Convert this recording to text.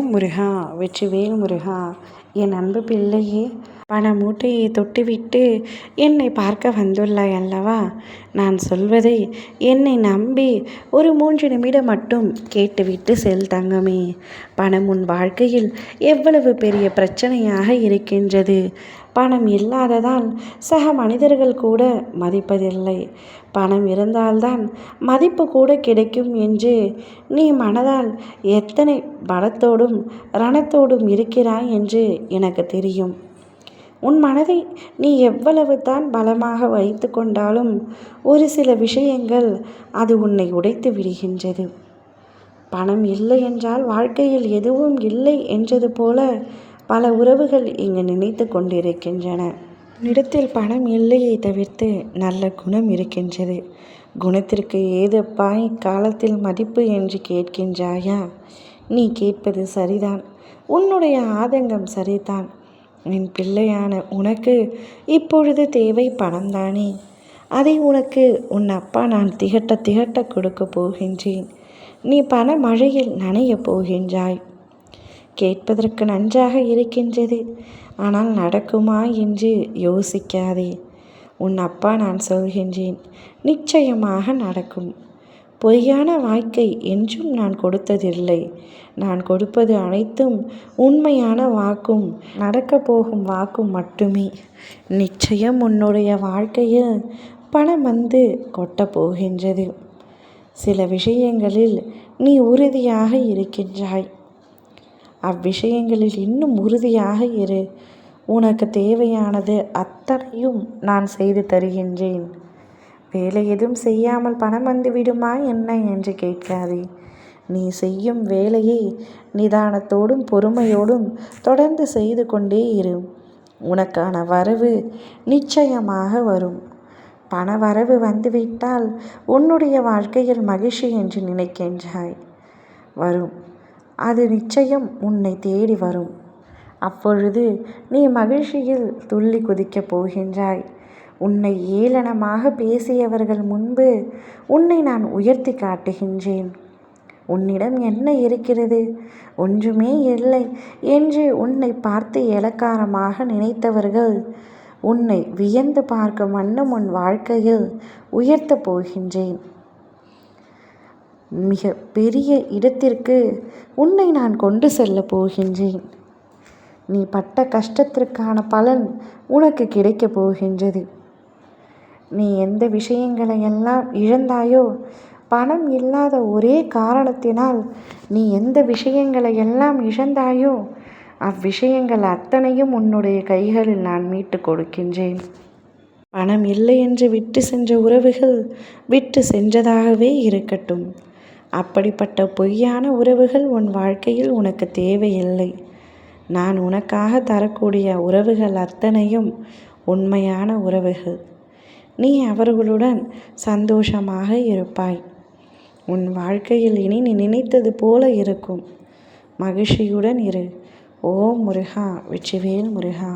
ஓம் முருகா, வெற்றிவேல் முருகா. என் அன்பு பிள்ளையே, பண மூட்டையை தொட்டுவிட்டு என்னை பார்க்க வந்துள்ளாய் அல்லவா? நான் சொல்வதை என்னை நம்பி ஒரு 3 நிமிடம் மட்டும் கேட்டுவிட்டு செல் தங்கமே. பணம் உன் வாழ்க்கையில் எவ்வளவு பெரிய பிரச்சனையாக இருக்கின்றது. பணம் இல்லாததால் சக மனிதர்கள் கூட மதிப்பதில்லை. பணம் இருந்தால்தான் மதிப்பு கூட கிடைக்கும் என்று நீ மனதால் எத்தனை பலத்தோடும் ரணத்தோடும் இருக்கிறாய் என்று எனக்கு தெரியும். உன் மனதை நீ எவ்வளவு தான் பலமாக வைத்து கொண்டாலும் ஒரு சில விஷயங்கள் அது உன்னை உடைத்து விடுகின்றது. பணம் இல்லை என்றால் வாழ்க்கையில் எதுவும் இல்லை என்றது போல பல உறவுகள் இங்கு நினைத்து கொண்டிருக்கின்றன. உன்னிடத்தில் பணம் இல்லையை தவிர்த்து நல்ல குணம் இருக்கின்றது. குணத்திற்கு ஏதப்பா இக்காலத்தில் மதிப்பு என்று கேட்கின்றாயா? நீ கேட்பது சரிதான். உன்னுடைய ஆதங்கம் சரிதான். என் பிள்ளையான உனக்கு இப்பொழுது தேவை பணம்தானே. அதை உனக்கு உன் அப்பா நான் திகட்ட திகட்ட கொடுக்க போகின்றேன். நீ பண மழையில் நனையப் போகின்றாய். கேட்பதற்கு நன்றாக இருக்கின்றது, ஆனால் நடக்குமா என்று யோசிக்காதே. உன் அப்பா நான் சொல்கின்றேன், நிச்சயமாக நடக்கும். பொய்யான வாக்கை என்றும் நான் கொடுத்ததில்லை. நான் கொடுப்பது அனைத்தும் உண்மையான வாக்கும் நடக்கப் போகும் வாக்கும் மட்டுமே. நிச்சயம் உன்னுடைய வாழ்க்கையில் பணம் வந்து கொட்டப் போகின்றது. சில விஷயங்களில் நீ உறுதியாக இருக்கின்றாய். அவ்விஷயங்களில் இன்னும் உறுதியாக இரு. உனக்கு தேவையானது அத்தனையும் நான் செய்து தருகின்றேன். வேலை எதுவும் செய்யாமல் பணம் வந்து விடுமா என்ன என்று கேட்காதே. நீ செய்யும் வேலையை நிதானத்தோடும் பொறுமையோடும் தொடர்ந்து செய்து கொண்டே இரு. உனக்கான வரவு நிச்சயமாக வரும். பண வரவு வந்துவிட்டால் உன்னுடைய வாழ்க்கையில் மகிழ்ச்சி என்று நினைக்கின்றாய். வரும். அது நிச்சயம் உன்னை தேடி வரும். அப்பொழுது நீ மகிழ்ச்சியில் துள்ளி குதிக்கப் போகின்றாய். உன்னை ஏளனமாக பேசியவர்கள் முன்பு உன்னை நான் உயர்த்தி காட்டுகின்றேன். உன்னிடம் என்ன இருக்கிறது? ஒன்றுமே இல்லை என்று உன்னை பார்த்து எளக்காரமாக நினைத்தவர்கள் உன்னை வியந்து பார்க்கும் வண்ணம் உன் வாழ்க்கையில் உயர்த்தப் போகின்றேன். மிக பெரிய இடத்திற்கு உன்னை நான் கொண்டு செல்லப் போகின்றேன். நீ பட்ட கஷ்டத்திற்கான பலன் உனக்கு கிடைக்கப் போகின்றது. நீ எந்த விஷயங்களை எல்லாம் இழந்தாயோ, பணம் இல்லாத ஒரே காரணத்தினால் நீ எந்த விஷயங்களை எல்லாம் இழந்தாயோ, அவ்விஷயங்கள் அத்தனையும் உன்னுடைய கைகளில் நான் மீட்டு கொடுக்கின்றேன். பணம் இல்லை என்று விட்டு சென்ற உறவுகள் விட்டு சென்றதாகவே இருக்கட்டும். அப்படிப்பட்ட பொய்யான உறவுகள் உன் வாழ்க்கையில் உனக்கு தேவையில்லை. நான் உனக்காக தரக்கூடிய உறவுகள் அத்தனையும் உண்மையான உறவுகள். நீ அவர்களுடன் சந்தோஷமாக இருப்பாய். உன் வாழ்க்கையில் இனி நீ நினைத்தது போல இருக்கும். மகிழ்ச்சியுடன் இரு. ஓம் முருகா, வெற்றிவேல் முருகா.